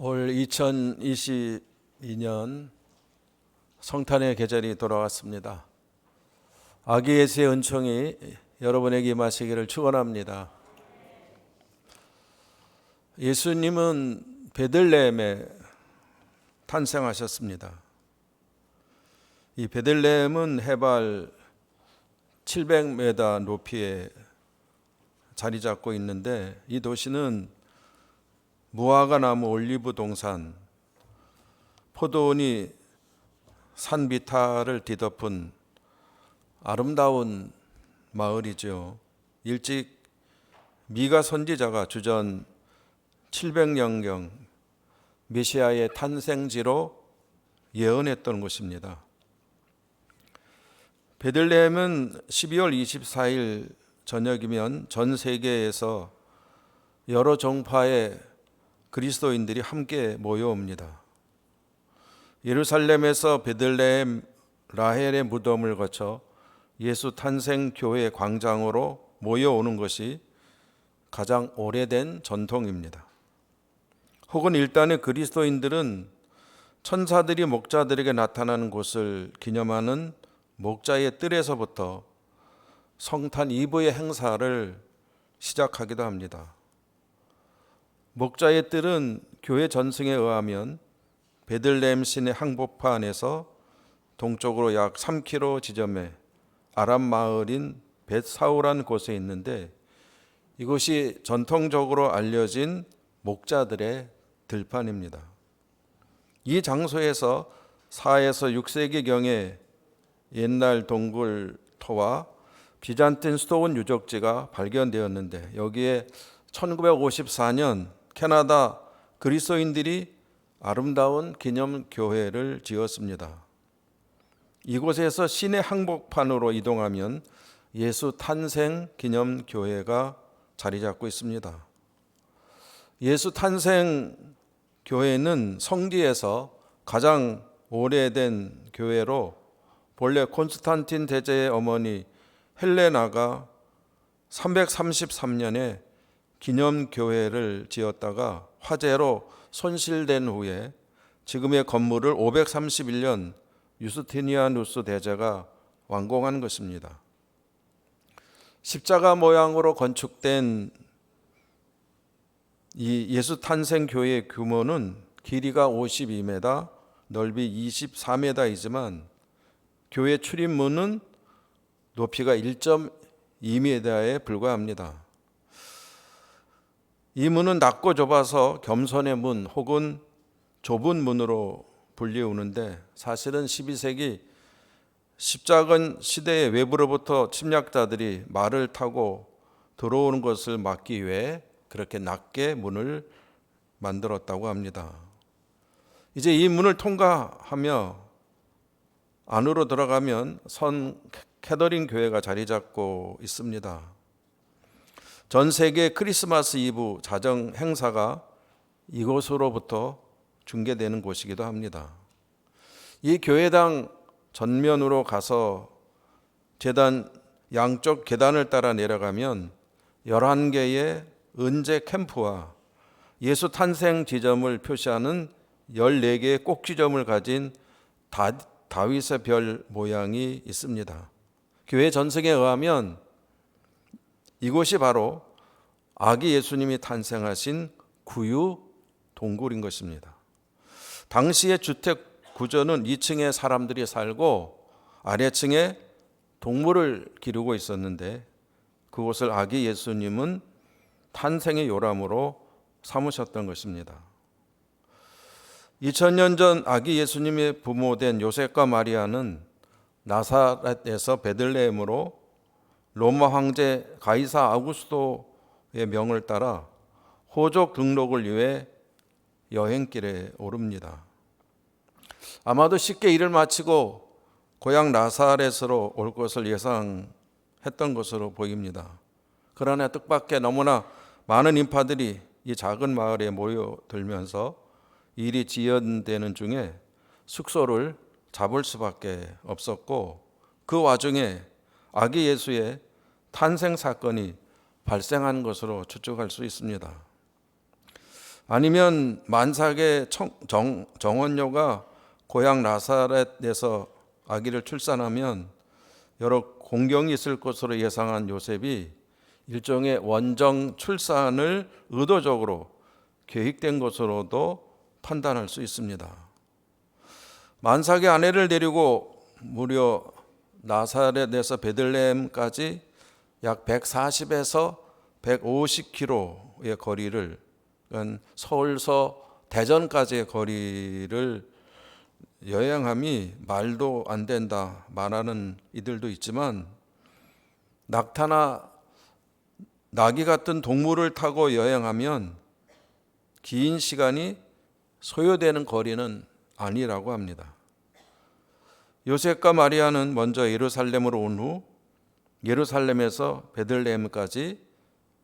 올 2022년 성탄의 계절이 돌아왔습니다. 아기 예수의 은총이 여러분에게 임하시기를 축원합니다. 예수님은 베들레헴에 탄생하셨습니다. 이 베들레헴은 해발 700m 높이에 자리 잡고 있는데, 이 도시는 무화과 나무 올리브 동산, 포도원이 산 비탈을 뒤덮은 아름다운 마을이죠. 일찍 미가 선지자가 주전 700년경 메시아의 탄생지로 예언했던 곳입니다. 베들레헴은 12월 24일 저녁이면 전 세계에서 여러 종파의 그리스도인들이 함께 모여옵니다. 예루살렘에서 베들레헴 라헬의 무덤을 거쳐 예수 탄생 교회 광장으로 모여오는 것이 가장 오래된 전통입니다. 혹은 일단의 그리스도인들은 천사들이 목자들에게 나타나는 곳을 기념하는 목자의 뜰에서부터 성탄 이브의 행사를 시작하기도 합니다. 목자의 뜰은 교회 전승에 의하면 베들레헴 시내 항복파 안에서 동쪽으로 약 3km 지점에 아람 마을인 벳사우란 곳에 있는데, 이곳이 전통적으로 알려진 목자들의 들판입니다. 이 장소에서 4에서 6세기경에 옛날 동굴토와 비잔틴 수도원 유적지가 발견되었는데, 여기에 1954년 캐나다 그리스도인들이 아름다운 기념교회를 지었습니다. 이곳에서 시내 항복판으로 이동하면 예수 탄생 기념교회가 자리 잡고 있습니다. 예수 탄생 교회는 성지에서 가장 오래된 교회로, 본래 콘스탄틴 대제의 어머니 헬레나가 333년에 기념교회를 지었다가 화재로 손실된 후에 지금의 건물을 531년 유스티니아누스 대제가 완공한 것입니다. 십자가 모양으로 건축된 이 예수 탄생 교회의 규모는 길이가 52m, 넓이 24m이지만 교회 출입문은 높이가 1.2m에 불과합니다. 이 문은 낮고 좁아서 겸손의 문 혹은 좁은 문으로 불리우는데, 사실은 12세기 십자군 시대의 외부로부터 침략자들이 말을 타고 들어오는 것을 막기 위해 그렇게 낮게 문을 만들었다고 합니다. 이제 이 문을 통과하며 안으로 들어가면 선 캐더린 교회가 자리 잡고 있습니다. 전 세계 크리스마스 이브 자정 행사가 이곳으로부터 중계되는 곳이기도 합니다. 이 교회당 전면으로 가서 제단 양쪽 계단을 따라 내려가면 11개의 은재 캠프와 예수 탄생 지점을 표시하는 14개의 꼭지점을 가진 다윗의 별 모양이 있습니다. 교회 전승에 의하면 이곳이 바로 아기 예수님이 탄생하신 구유 동굴인 것입니다. 당시의 주택 구조는 2층에 사람들이 살고 아래층에 동물을 기르고 있었는데, 그곳을 아기 예수님은 탄생의 요람으로 삼으셨던 것입니다. 2000년 전 아기 예수님의 부모된 요셉과 마리아는 나사렛에서 베들레헴으로 로마 황제 가이사 아우구스토의 명을 따라 호족 등록을 위해 여행길에 오릅니다. 아마도 쉽게 일을 마치고 고향 나사렛으로 올 것을 예상했던 것으로 보입니다. 그러나 뜻밖의 너무나 많은 인파들이 이 작은 마을에 모여들면서 일이 지연되는 중에 숙소를 잡을 수밖에 없었고, 그 와중에 아기 예수의 탄생 사건이 발생한 것으로 추측할 수 있습니다. 아니면 만삭의 정원녀가 고향 나사렛에서 아기를 출산하면 여러 공경이 있을 것으로 예상한 요셉이 일종의 원정 출산을 의도적으로 계획된 것으로도 판단할 수 있습니다. 만삭의 아내를 데리고 무려 나사렛에서 베들레헴까지 약 140에서 150km의 거리를, 서울서 대전까지의 거리를 여행함이 말도 안 된다 말하는 이들도 있지만, 낙타나 나귀 같은 동물을 타고 여행하면 긴 시간이 소요되는 거리는 아니라고 합니다. 요셉과 마리아는 먼저 예루살렘으로 온 후 예루살렘에서 베들레헴까지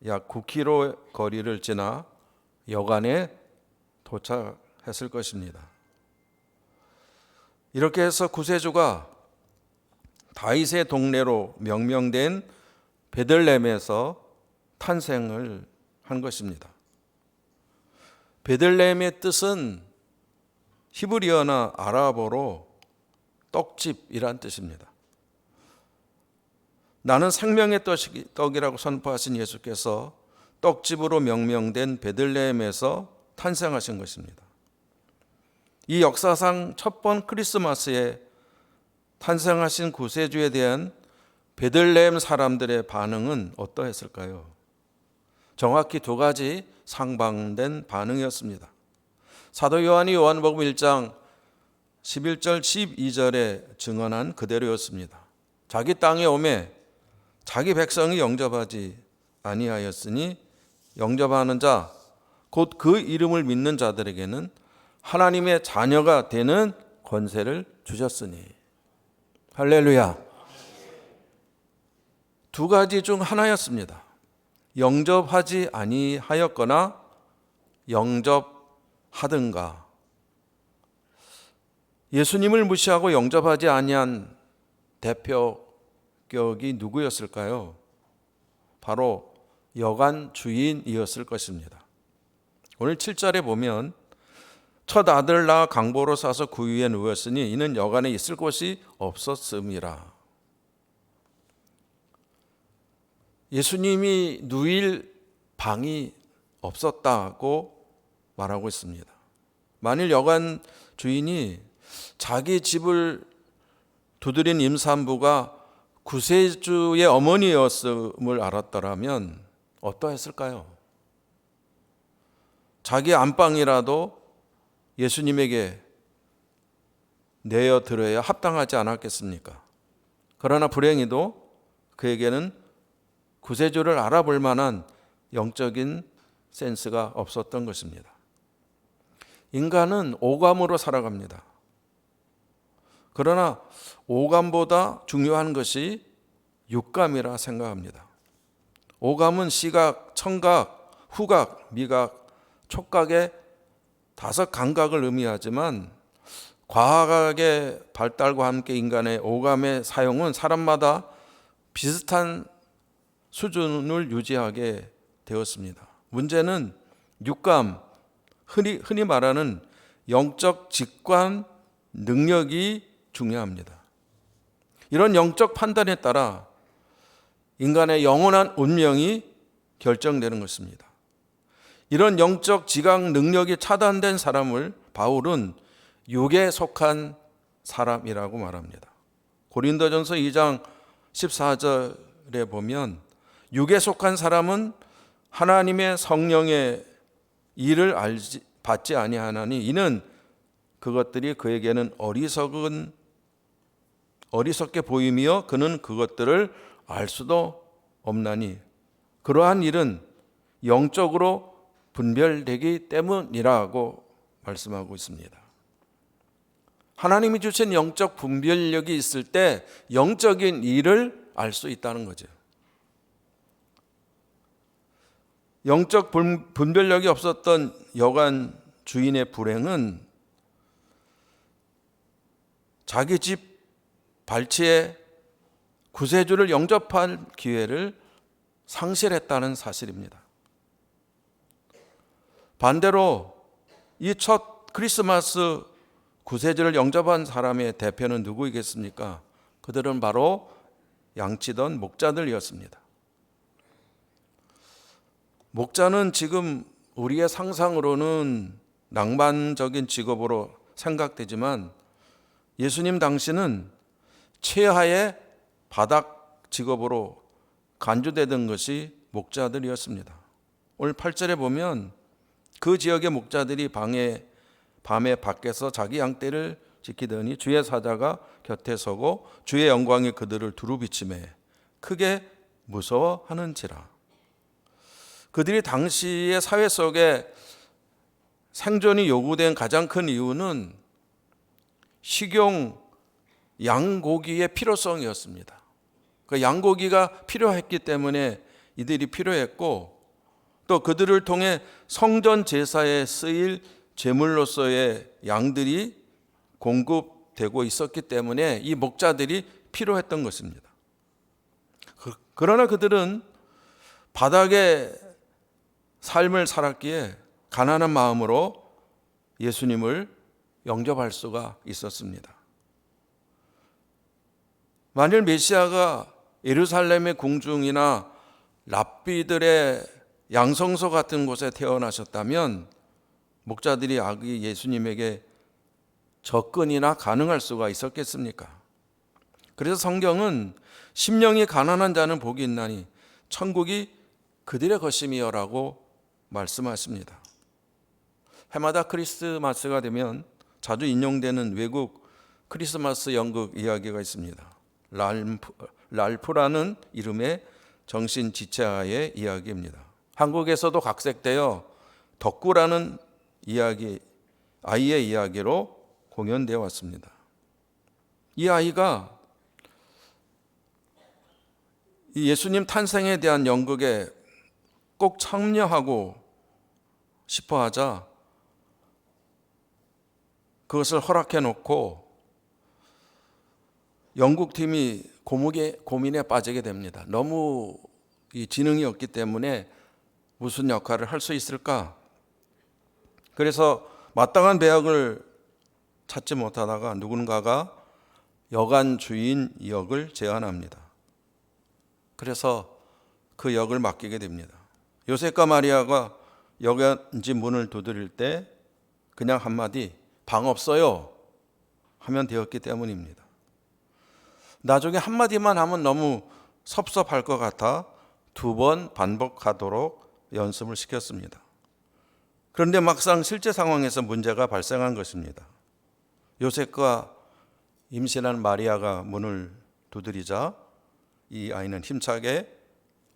약 9km 거리를 지나 여간에 도착했을 것입니다. 이렇게 해서 구세주가 다윗의 동네로 명명된 베들레헴에서 탄생을 한 것입니다. 베들레헴의 뜻은 히브리어나 아랍어로 떡집이란 뜻입니다. 나는 생명의 떡이라고 선포하신 예수께서 떡집으로 명명된 베들레헴에서 탄생하신 것입니다. 이 역사상 첫 번 크리스마스에 탄생하신 구세주에 대한 베들레헴 사람들의 반응은 어떠했을까요? 정확히 두 가지 상반된 반응이었습니다. 사도 요한이 요한복음 1장 11절 12절에 증언한 그대로였습니다. 자기 땅에 오매 자기 백성이 영접하지 아니하였으니 영접하는 자 곧 그 이름을 믿는 자들에게는 하나님의 자녀가 되는 권세를 주셨으니. 할렐루야. 두 가지 중 하나였습니다. 영접하지 아니하였거나 영접하든가. 예수님을 무시하고 영접하지 아니한 대표격이 누구였을까요? 바로 여관 주인이었을 것입니다. 오늘 7절에 보면 첫 아들 낳아 강보로 싸서 구유에 누웠으니 이는 여관에 있을 곳이 없었음이라. 예수님이 누일 방이 없었다고 말하고 있습니다. 만일 여관 주인이 자기 집을 두드린 임산부가 구세주의 어머니였음을 알았더라면 어떠했을까요? 자기 안방이라도 예수님에게 내어드려야 합당하지 않았겠습니까? 그러나 불행히도 그에게는 구세주를 알아볼 만한 영적인 센스가 없었던 것입니다. 인간은 오감으로 살아갑니다. 그러나 오감보다 중요한 것이 육감이라 생각합니다. 오감은 시각, 청각, 후각, 미각, 촉각의 5 감각을 의미하지만 과학의 발달과 함께 인간의 오감의 사용은 사람마다 비슷한 수준을 유지하게 되었습니다. 문제는 육감, 흔히 말하는 영적 직관 능력이 중요합니다. 이런 영적 판단에 따라 인간의 영원한 운명이 결정되는 것입니다. 이런 영적 지각 능력이 차단된 사람을 바울은 육에 속한 사람이라고 말합니다. 고린도전서 2장 14절에 보면 육에 속한 사람은 하나님의 성령의 일을 받지 아니하나니 이는 그것들이 그에게는 어리석게 보이며 그는 그것들을 알 수도 없나니 그러한 일은 영적으로 분별되기 때문이라고 말씀하고 있습니다. 하나님이 주신 영적 분별력이 있을 때 영적인 일을 알 수 있다는 거죠. 영적 분별력이 없었던 여관 주인의 불행은 자기 집 발치에 구세주를 영접할 기회를 상실했다는 사실입니다. 반대로 이 첫 크리스마스 구세주를 영접한 사람의 대표는 누구이겠습니까? 그들은 바로 양치던 목자들이었습니다. 목자는 지금 우리의 상상으로는 낭만적인 직업으로 생각되지만 예수님 당시는 최하의 바닥 직업으로 간주되던 것이 목자들이었습니다. 오늘 8절에 보면 그 지역의 목자들이 밤에 밖에서 자기 양떼를 지키더니 주의 사자가 곁에 서고 주의 영광이 그들을 두루 비치매 크게 무서워하는지라. 그들이 당시의 사회 속에 생존이 요구된 가장 큰 이유는 식용 양고기의 필요성이었습니다. 그 양고기가 필요했기 때문에 이들이 필요했고, 또 그들을 통해 성전 제사에 쓰일 제물로서의 양들이 공급되고 있었기 때문에 이 목자들이 필요했던 것입니다. 그러나 그들은 바닥의 삶을 살았기에 가난한 마음으로 예수님을 영접할 수가 있었습니다. 만일 메시아가 예루살렘의 궁중이나 랍비들의 양성소 같은 곳에 태어나셨다면 목자들이 아기 예수님에게 접근이나 가능할 수가 있었겠습니까? 그래서 성경은 심령이 가난한 자는 복이 있나니 천국이 그들의 것임이여라고 말씀하십니다. 해마다 크리스마스가 되면 자주 인용되는 외국 크리스마스 연극 이야기가 있습니다. 랄프라는 이름의 정신지체아의 이야기입니다. 한국에서도 각색되어 덕구라는 아이의 이야기로 공연되어 왔습니다. 이 아이가 예수님 탄생에 대한 연극에 꼭 참여하고 싶어 하자 그것을 허락해 놓고 연극팀이 고민에 빠지게 됩니다. 너무 이 지능이 없기 때문에 무슨 역할을 할 수 있을까? 그래서 마땅한 배역을 찾지 못하다가 누군가가 여관 주인 역을 제안합니다. 그래서 그 역을 맡기게 됩니다. 요셉과 마리아가 여관지 문을 두드릴 때 그냥 한마디 방 없어요 하면 되었기 때문입니다. 나중에 한마디만 하면 너무 섭섭할 것 같아 2번 반복하도록 연습을 시켰습니다. 그런데 막상 실제 상황에서 문제가 발생한 것입니다. 요셉과 임신한 마리아가 문을 두드리자 이 아이는 힘차게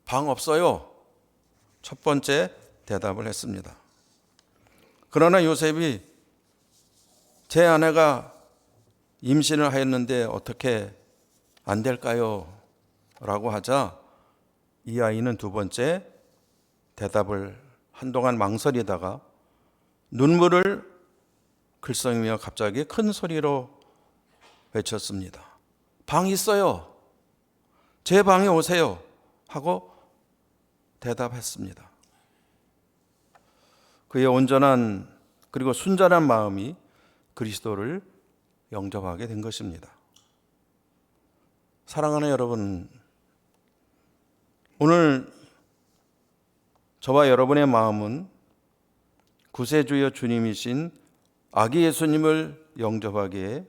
방 없어요. 첫 번째 대답을 했습니다. 그러나 요셉이 제 아내가 임신을 하였는데 어떻게 안 될까요? 라고 하자 이 아이는 두 번째 대답을 한동안 망설이다가 눈물을 글썽이며 갑자기 큰 소리로 외쳤습니다. 방 있어요. 제 방에 오세요. 하고 대답했습니다. 그의 온전한 그리고 순전한 마음이 그리스도를 영접하게 된 것입니다. 사랑하는 여러분, 오늘 저와 여러분의 마음은 구세주여 주님이신 아기 예수님을 영접하기에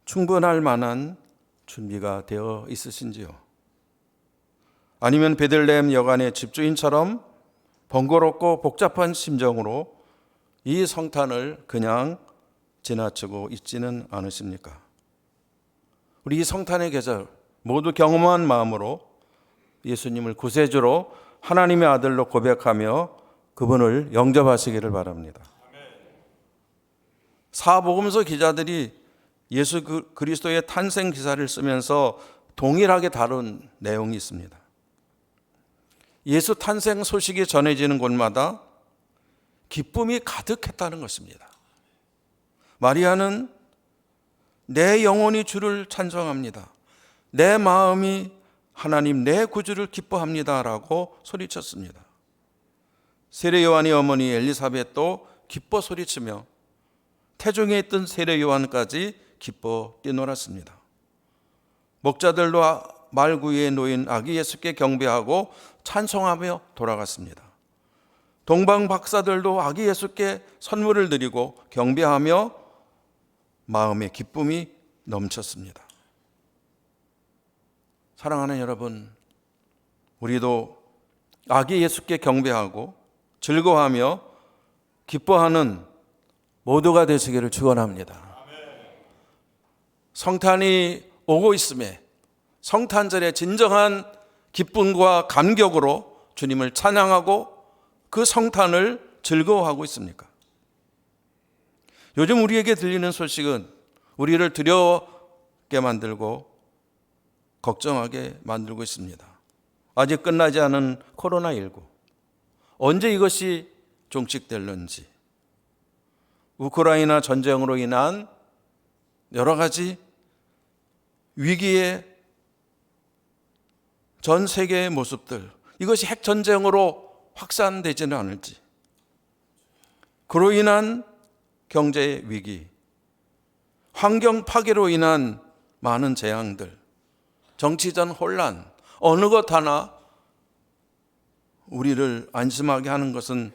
충분할 만한 준비가 되어 있으신지요? 아니면 베들레헴 여관의 집주인처럼 번거롭고 복잡한 심정으로 이 성탄을 그냥 지나치고 있지는 않으십니까? 우리 이 성탄의 계절 모두 경험한 마음으로 예수님을 구세주로 하나님의 아들로 고백하며 그분을 영접하시기를 바랍니다. 사복음서 기자들이 예수 그리스도의 탄생 기사를 쓰면서 동일하게 다룬 내용이 있습니다. 예수 탄생 소식이 전해지는 곳마다 기쁨이 가득했다는 것입니다. 마리아는 내 영혼이 주를 찬송합니다. 내 마음이 하나님 내 구주를 기뻐합니다. 라고 소리쳤습니다. 세례 요한의 어머니 엘리사벳도 기뻐 소리치며 태중에 있던 세례 요한까지 기뻐 뛰놀았습니다. 목자들도 말 위에 놓인 아기 예수께 경배하고 찬송하며 돌아갔습니다. 동방 박사들도 아기 예수께 선물을 드리고 경배하며 마음의 기쁨이 넘쳤습니다. 사랑하는 여러분, 우리도 아기 예수께 경배하고 즐거워하며 기뻐하는 모두가 되시기를 축원합니다. 성탄이 오고 있음에 성탄절의 진정한 기쁨과 감격으로 주님을 찬양하고 그 성탄을 즐거워하고 있습니까? 요즘 우리에게 들리는 소식은 우리를 두렵게 만들고 걱정하게 만들고 있습니다. 아직 끝나지 않은 코로나19, 언제 이것이 종식될는지, 우크라이나 전쟁으로 인한 여러 가지 위기의 전 세계의 모습들, 이것이 핵전쟁으로 확산되지는 않을지, 그로 인한 경제 위기, 환경 파괴로 인한 많은 재앙들, 정치전 혼란, 어느 것 하나 우리를 안심하게 하는 것은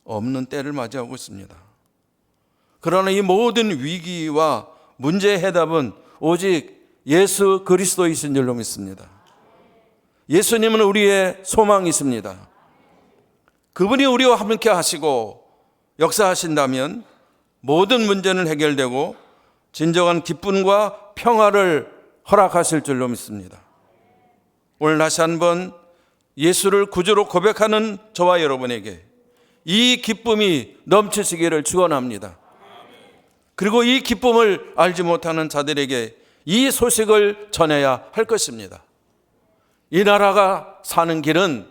없는 때를 맞이하고 있습니다. 그러나 이 모든 위기와 문제의 해답은 오직 예수 그리스도이신 줄로 믿습니다. 예수님은 우리의 소망이십니다. 그분이 우리와 함께 하시고 역사하신다면 모든 문제는 해결되고 진정한 기쁨과 평화를 허락하실 줄로 믿습니다. 오늘 다시 한번 예수를 구주로 고백하는 저와 여러분에게 이 기쁨이 넘치시기를 축원합니다. 그리고 이 기쁨을 알지 못하는 자들에게 이 소식을 전해야 할 것입니다. 이 나라가 사는 길은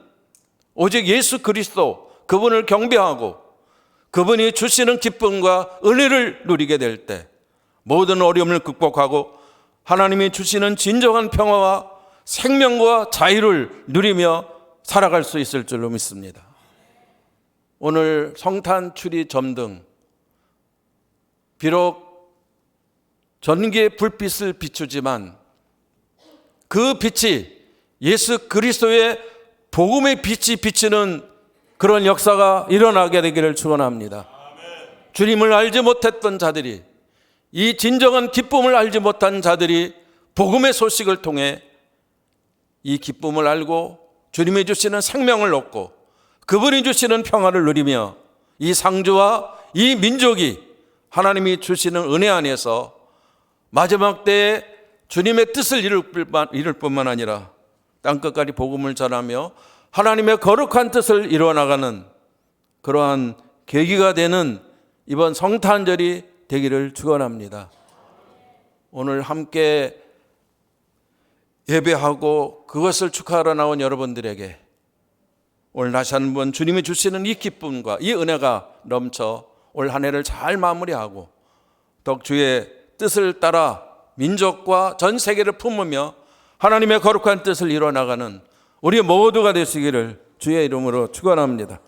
오직 예수 그리스도, 그분을 경배하고 그분이 주시는 기쁨과 은혜를 누리게 될 때 모든 어려움을 극복하고 하나님이 주시는 진정한 평화와 생명과 자유를 누리며 살아갈 수 있을 줄로 믿습니다. 오늘 성탄 추리 점등, 비록 전기의 불빛을 비추지만 그 빛이 예수 그리스도의 복음의 빛이 비치는 그런 역사가 일어나게 되기를 축원합니다. 주님을 알지 못했던 자들이, 이 진정한 기쁨을 알지 못한 자들이 복음의 소식을 통해 이 기쁨을 알고 주님이 주시는 생명을 얻고 그분이 주시는 평화를 누리며 이 상주와 이 민족이 하나님이 주시는 은혜 안에서 마지막 때에 주님의 뜻을 이룰 뿐만 아니라 땅끝까지 복음을 전하며 하나님의 거룩한 뜻을 이루어나가는 그러한 계기가 되는 이번 성탄절이 되기를 축원합니다. 오늘 함께 예배하고 그것을 축하하러 나온 여러분들에게 오늘 다시 한번 주님이 주시는 이 기쁨과 이 은혜가 넘쳐 올 한 해를 잘 마무리하고 더욱 주의 뜻을 따라 민족과 전 세계를 품으며 하나님의 거룩한 뜻을 이루어나가는 우리 모두가 되시기를 주의 이름으로 축원합니다.